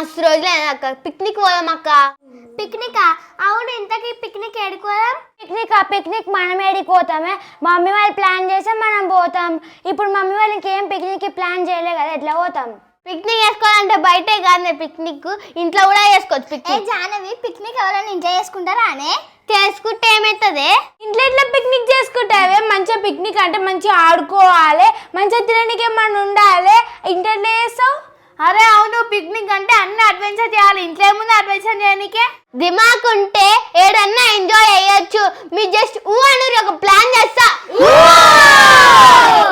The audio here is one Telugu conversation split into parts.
మస్తు రోజులే అక్క పిక్నిక్ పోదాం అక్క. పిక్నిక్? అవును, ఇంతకీ పిక్నిక్ ఏడుకోదాం? పిక్నిక్ మనం ఏడిపోతామే, మమ్మీ వాళ్ళు ప్లాన్ చేస్తే మనం పోతాం. ఇప్పుడు మమ్మీ వాళ్ళు ఇంకేం పిక్నిక్ ప్లాన్ చేయలే కదా, ఎట్లా పోతాం? పిక్నిక్ చేసుకోవాలంటే బయటే కాదు, పిక్నిక్ ఇంట్లో కూడా చేసుకోవచ్చు. పిక్నిక్ జానవి, పిక్నిక్ ఎవరైనా ఎంజాయ్ చేసుకుంటారా అనే? చేసుకుంటే ఏమవుతుంది? ఇంట్లో ఇట్లా పిక్నిక్ చేసుకుంటావే, మంచిగా పిక్నిక్ అంటే మంచిగా ఆడుకోవాలి, మంచిగా తినడానికి ఏమన్నా ఉండాలి. ఇంట్లో ఎట్లా చేస్తావు? అరే అవును, పిక్నిక్ అంటే అన్ని అడ్వెంచర్ చేయాలి. ఇంట్లో ఏముంది అడ్వెంచర్ చేయడానికే? దిమాగ్ ఉంటే ఏడన్నా ఎంజాయ్ చేయొచ్చు. మీరు జస్ట్ ఊ అని ఒక ప్లాన్ చేస్తా,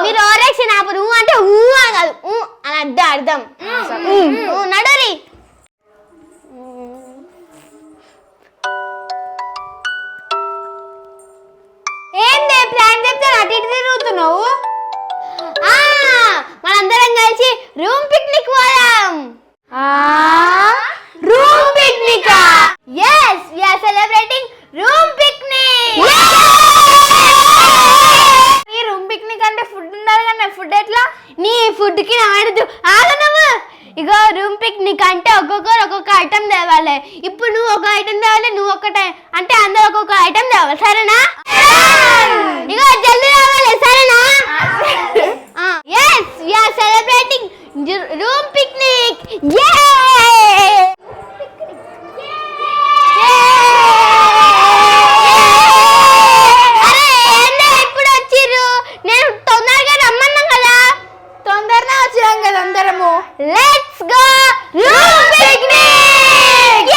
మీరు ఓరెక్షన్ ఆపరు. ఊ అంటే ఊ అని కాదు, ఊ అని అర్థం. నడరి ఏంది ప్లాన్ చెప్తే అటు ఇటు తిరుగుతున్నావు? మనందరం కలిసి రూమ్ పిక్నిక్ పోదాం. Room picnic? yes we are celebrating room picnic. ఈ రూమ్ పిక్నిక్ అంటే ఫుడ్ ఉండాలి కదా, ఫుడ్ ఎట్లా? నీ ఫుడ్ కి నాడదు ఆగనము. ఇగో రూమ్ పిక్నిక్ అంటే ఒక్కొక్కరు ఒక్కొక్క ఐటమ్ తేవాలి. ఇప్పుడు నువ్వు ఒక ఐటమ్ తేవాలి, నువ్వు ఒకటే అంటే అందరూ ఒక్కొక్క ఐటమ్ తేవాలి, సరేనా? ఇగో జల్దీ రావాలి, సరేనా? yes we are celebrating room picnic. ఇప్పుడు వచ్చిర్రు, నేను తొందరగా రమ్మన్నా కదా. తొందరగా వచ్చినాం కదా అందరము. Let's go room picnic.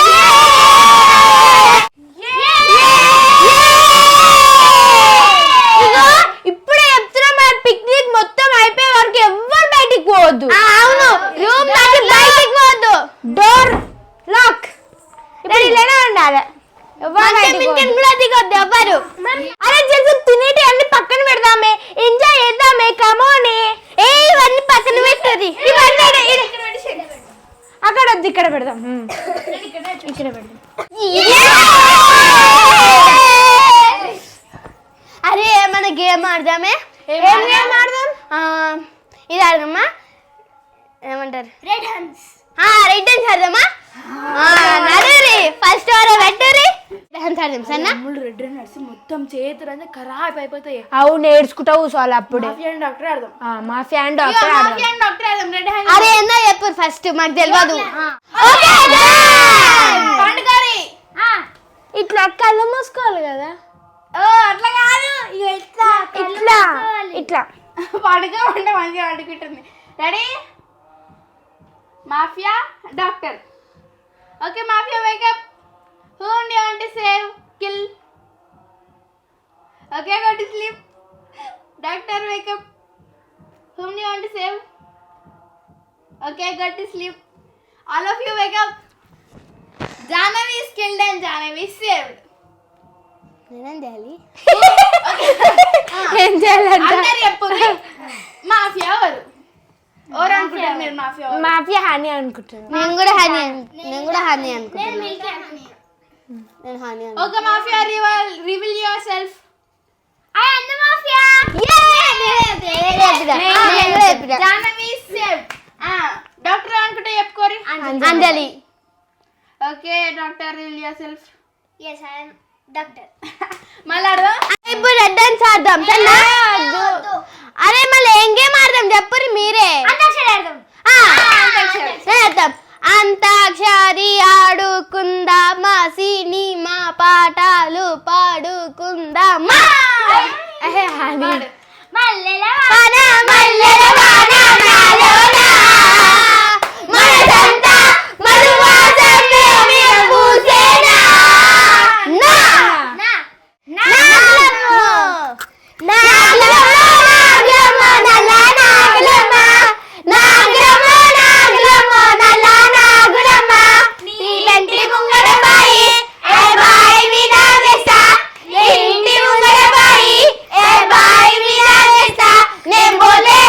ఇప్పుడే చెప్తున్నా, మన పిక్నిక్ మొత్తం అయిపోయే వరకు ఎవ్వరు బయటికి పోవద్దు. అవును, రూమ్ దాటి బయటికి పోవద్దు. Door lock. ఇప్పుడు ఇలానే ఉండాలి, కూడా దిగొద్దు ఎవ్వరు. అరే జల్ది తినేటి అన్ని పక్కన పెడదామే, ఎంజాయ్ చేద్దామే, కమోని. ఇవన్నీ పక్కన పెట్టది. అక్కడ వద్దు, ఇక్కడ పెడదాం. ఇక్కడ పెడదాం. అరే మన గేమ్ ఆడదామే. ఏం గేమ్ ఆడదాం? ఇది ఆడదామా, ఏమంటారు? Red hands. రెడ్ హ్యాండ్స్ ఆడదామా? నడురి ఫస్ట్ వారే పెట్టురి. రెడ్ హ్యాండ్స్ ఆడదాం సరేనా? రెడ్ హ్యాండ్స్ మొత్తం చేతులు ఖరాబ్ అయిపోతాయి. అవును, నేర్చుకుంటా కూర్చోవాలి అప్పుడే. డాక్టర్ ఆడదాం. మా ఫ్యాన్ డాక్టర్ అరే ఏందో చెప్పు ఫస్ట్, మాకు తెలియదు. ఇట్లా కళ్ళు మూసుకోవాలి కదా. అట్లా కాదు, ఇట్లా ఇట్లా పడుకోమంటే మంచిగా అడుగుంటుంది. Ready? Mafia doctor. Okay mafia wake up. Who do you want to save? Kill. Okay, go to sleep. Doctor, wake up. Whom do you want to save? Okay, go to sleep. All of you wake up. Jahnavi is killed and Jahnavi is saved. నేనేం చేయాలి? ఏం చేయాలంట? అందరు చెప్పుంది మాఫియా ఎవరు? ఎవరు అనుకుంటారు మీరు మాఫియా? మాఫియా హాని అనుకుంటున్నాను. నేను కూడా హాని అనుకుంటున్నాను. నేను హాని అనుకుంటున్నాను. Okay, mafia, reveal yourself. I am the mafia. Jahnavi is saved. Doctor అనుకుంటే చెప్పుకోరి. అంజలి. Okay, doctor, reveal yourself. Yes, I am doctor. మళ్ళీ అడదాం. ఇప్పుడు రెడ్ డాన్స్ ఆడదాం సరేనా? అరే మళ్ళీ ఏం గేమ్ ఆడదాం చెప్పురి మీరే. అంతాక్షరి ఆడదాం. చేద్దాం. అంతాక్షరి ఆడుకుందామా, సినిమా పాటలు పాడుకుందామా. మల్లెల వాన మల్లెల వాన నాలోనా, మనసంతా మధువాసనలో పూసేనా. నా నాగలమ్మ నాగలమ్మ నాగలమ్మ నల్ల నాగలమ్మ నాగలమ్మ నాగలమ్మ నల్ల నాగలమ్మ నీలంటి ముంగడ బాయి ఏ బాయి వినా వేస్తా, ఇంటి ముంగడ బాయి ఏ బాయి వినా వేస్తా, నేను బోలే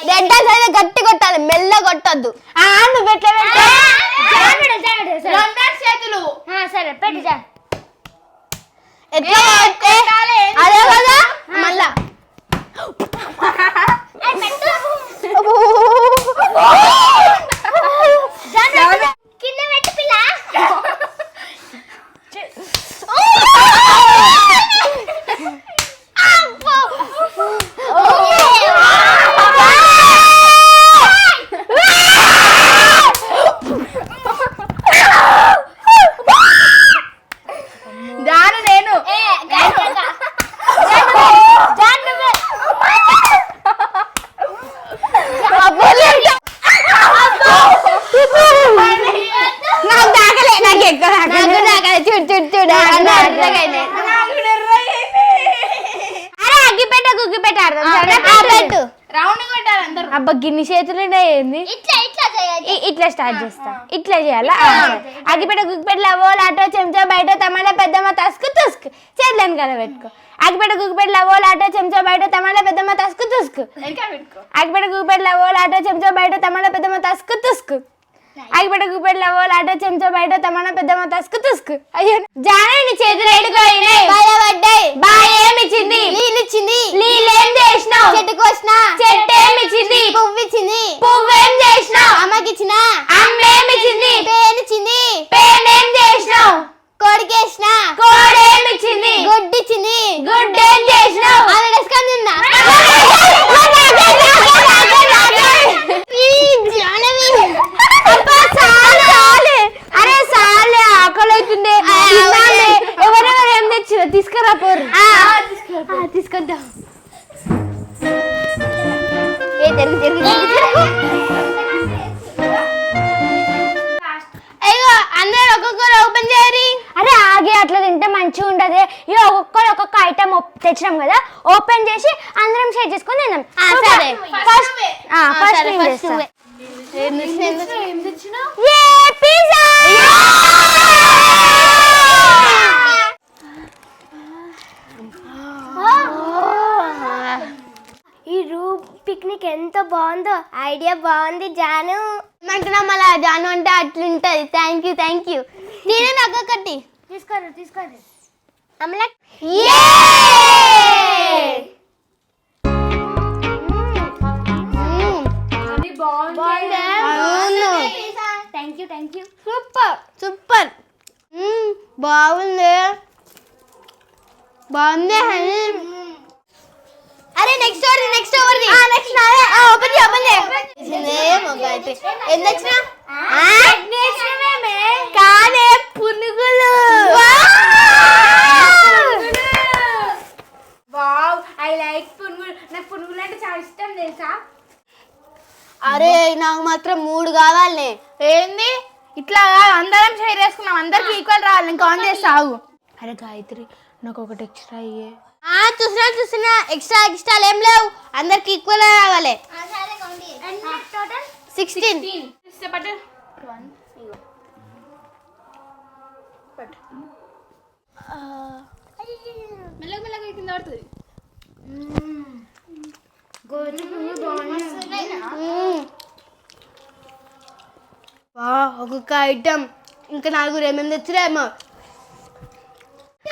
రెడ్ అయితే గట్టి కొట్టాలి, మెల్ల కొట్టద్దు. నువ్వు ఎట్లా రెండు చేతులు. సరే పెట్టు జా. ఎట్లా అదే కదా మళ్ళా కింద పెట్టు పిల్ల. జాను నేను నాకు దాకలే, నాకు ఎక్కువ దాకలే. చూడు చూడు చూడు అరే అగ్గిపెట్ట గుగ్గిపెట్ట పెట్టు. రౌండ్ కొట్టాలి అందరూ. అబ్బా గిన్ని చేతులు ఏంది? ఇట్లా ఇట్లా చేయాలి. ఇట్లా స్టార్ట్ చేస్తా. ఇట్లా చేయాలా? అగ్గిపెట్ట గుగ్గిపెట్ట లవోలు ఆటో చెంచా బయట టమాటా పెద్దమ్మ తస్కు తుస్కు చేతులను కదా పెట్టుకో. అగ్గిపెట్ట గుగ్గిపెట్ట లవోలు ఆటో చెంచా బయట టమాటా పెద్దమ్మ తస్కు తుస్కు. ఇంకా పెట్టుకో. అగ్గిపెట్ట గుగ్గిపెట్ట లవోలు ఆటో చెంచా బయట టమాటా పెద్దమ్మ తస్కు తుస్కు. అగ్గిపెట్ట గుగ్గిపెట్ట లవోలు ఆటో చెంచా బయట టమాటా పెద్దమ్మ తస్కు తుస్కు. అయ్యో జానీ చేతులు ఎడుకోయినాయి, పడ్డాయి. బాయ్ ఏమిచ్చింది? నీళ్ళు ఇచ్చింది. నీళ్ళేం చేసినావు? చెట్టుకు వచ్చిన. చెట్టు ఏమిచ్చింది? పువ్వు ఇచ్చింది. పువ్వేం చేసినావు? అమ్మకి ఇచ్చిన. అమ్మ ఏమిచ్చింది? పేనిచ్చింది. పేనేం చేసినావు? కోడికేసిన. కోడేమిచ్చింది? గుడ్డిచ్చింది. గుడ్డు ఏం చేసినావు? అది వేసుకొని తిన్నా. అరే సాలే ఆకలి అవుతుంది, ఎవరెవరు ఏం తెచ్చిన తీసుకురా పోరు. తీసుకుంటాం. ఏ జరుగు జరుగు అయ్యో అందరు ఒక్కొక్కరు ఓపెన్ చేయరి. అరే ఆగి అట్లా తింటే మంచిగా ఉంటది. ఇక ఒక్కొక్కరు ఒక్కొక్క ఐటమ్ తెచ్చినాం కదా, ఓపెన్ చేసి అందరం షేర్ చేసుకొని తిన్నాం. సరే. ఫస్ట్ నేను చేస్తా. పిజ్జా. ఈ రూమ్ పిక్నిక్ ఎంత బాగుందో. ఐడియా బాగుంది జాను. అంటున్నా మళ్ళా జాను అంటే అట్లుంటది. Thank you. నేనే ఒక్కొక్కటి తీసుకోరు. Amala thank you. సూపర్. బాగుంది. హనీ. అరే నెక్స్ట్ ఓవర్ది. ఓపెన్ ఏం తెచ్చినా? కాదే పునుగులు. వావ్, ఐ లైక్ పునుగులు. నాకు పునుగులు అంటే చాలా ఇష్టం తెలుసా. అరే నాకు మాత్రం 3 కావాలి. ఏంది ఇట్లా అందరం షేర్ చేసుకున్నాం, అందరికి ఈక్వల్ రావాలి. ఇంకా ఆన్ చేసి ఆగు. అరే గాయత్రి నాకు ఒకటి ఎక్స్ట్రా అయ్యే. చూస్తున్నా ఎక్స్ట్రా ఏం లేవు, అందరికి ఈక్వల్ రావాలి. 16 పట్టు. మెల్లగా కింద పడుతుంది. ఒక్కొక్క ఐటమ్ ఇంకా 4 ఏమేమి తెచ్చిరేమో.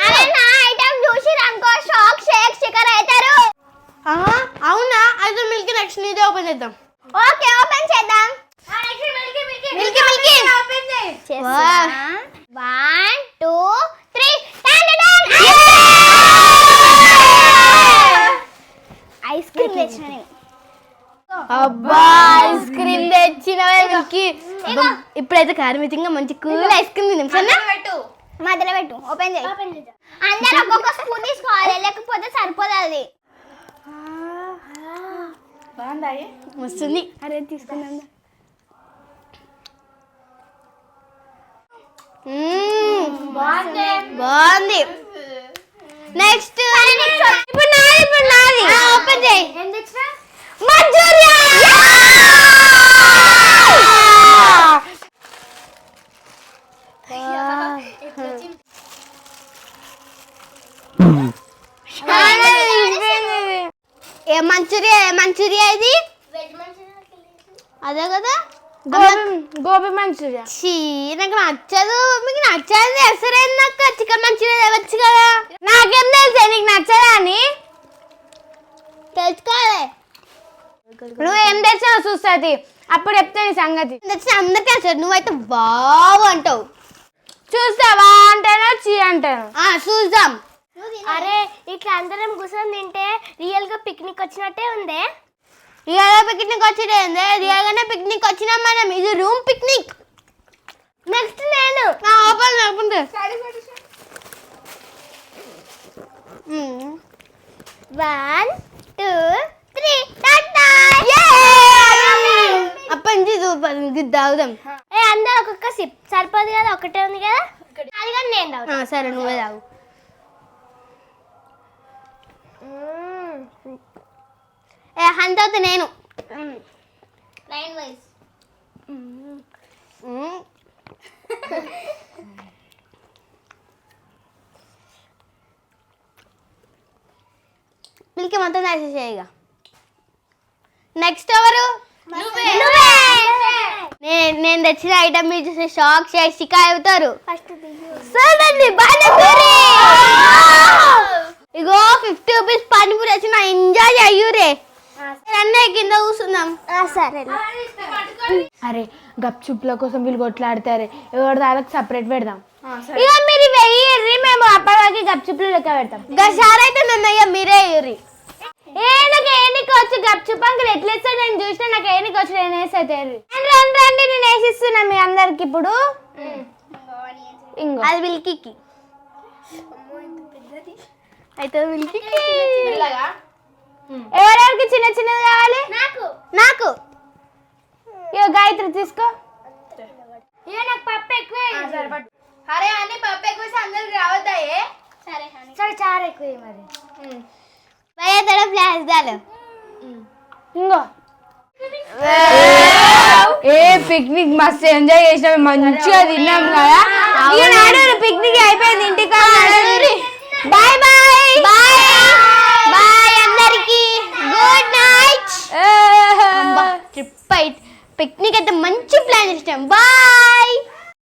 అరే నా ఐటమ్ చూసి రంకో షాక్ షేక్ స్టిక్కర్ అవుతారు. అవునా? అయితే మిల్కీ నెక్స్ట్ నీదే ఓపెన్ చేద్దాం. ఓకే ఓపెన్ చేద్దాం. మిల్కీ ఓపెన్ చేయి. వావ్. 1 2 3 ఐస్ క్రీమ్ తెచ్చిన. అబ్బా ఐస్ క్రీమ్ తెచ్చినవే మిల్కీ. ఇప్పుడైతే కారమితంగా మంచి కూల్ ఐస్ క్రీమ్ తిన్నాం. సరేనా? మధ్యలో పెట్టు. ఓపెన్ చేయి. అందరూ ఒక్కొక్క స్పూన్ తీసుకోవాలి, లేకపోతే సరిపోదు అది. వస్తుంది. అరే తీసుకున్నా. బాగుంది. నెక్స్ట్ ఇప్పుడు నాది. ఓపెన్ చేయి. ఏం తెచ్చినా? మంచూరియా. మంచూరియా ఇది అదే కదా గోబీ మంచూరియా. చీ నాకు నచ్చదు. మీకు నచ్చదు చేస్తారేంది నాకు చికెన్ మంచూరియా తేవచ్చు కదా. నాకేం తెలుసా నీకు నచ్చదా అని? తెలుసుకోవాలి. నువ్వేం తెచ్చావు చూస్తుంది అప్పుడు చెప్తే నీ సంగతి. తెచ్చిన అందరికీ నచ్చదు. నువ్వైతే బాగు అంటావు. చూస్తావా అంటాను చీ అంటాను. చూద్దాం. అరే ఇట్లా అందరం కూర్చొని తింటే రియల్ గా పిక్నిక్ వచ్చినట్టే ఉందే. రియల్గా పిక్నిక్ వచ్చింది. రియల్గానే పిక్నిక్ వచ్చినాం మనం. ఇది రూమ్ పిక్నిక్. నెక్స్ట్ నేను ఓపెన్ అనుకుంటే 1 2 3 అప్పటి నుంచి తాగుదాం. అందరూ ఒక్కొక్క సిప్ సరిపోదు కదా, ఒకటే ఉంది కదా. అది కానీ నేను తాగుతా. సరే నువ్వే తాగు. హంత అవుతా నేను. లైన్ వైస్ మిల్కి మొత్తం తీసేసేయగా. నెక్స్ట్ ఎవరు? నేను తెచ్చిన ఐటమ్ మీరు చూస్తే షాక్ చేసి అవుతారు. ఫస్ట్ చూడండి పానీపూరి. ఇగో 50 రూపీస్ పానీపూరి వచ్చిన ఎంజాయ్ అయ్యూరే. అన్నయ్య కింద కూర్చుందాం. సరే. అరే గప్చుప్ల కోసం వీళ్ళు కొట్లాడతారు. ఎవరి దానికి సపరేట్ పెడదాం. ఇక మీరు వెయ్యి మేము అప్పటికి గప్చుప్లు లెక్క పెడతాం. గసారైతే నన్నయ్య మీరే అయ్యూరి. నాకు ఏనికి వచ్చి గప్చుప్ అంకులు ఎట్లా ఇస్తాడు నేను చూసినా. నాకు ఏనికి వచ్చి నేను వేసేది రండి రండి నేను వేసిస్తున్నా మీ అందరికి. ఇప్పుడు ఇంకో అది మిల్కీకి అయితే మిల్కీకి. ఎవరెవరికి చిన్న చిన్నది కావాలి? నాకు ఇక గాయత్రి తీసుకో. నాకు పప్పు ఎక్కువ. అరే అన్ని పప్పు ఎక్కువ అందరికి రావద్దాయే. సరే చారు ఎక్కువ మరి. భయ ఫ్లాష్ దాలు. ఇంకో ఏ పిక్నిక్ మస్తు ఎంజాయ్ చేసినాం, మంచిగా తిన్నాం కదా. ఇక నాడు పిక్నిక్ అయిపోయింది ఇంటికి.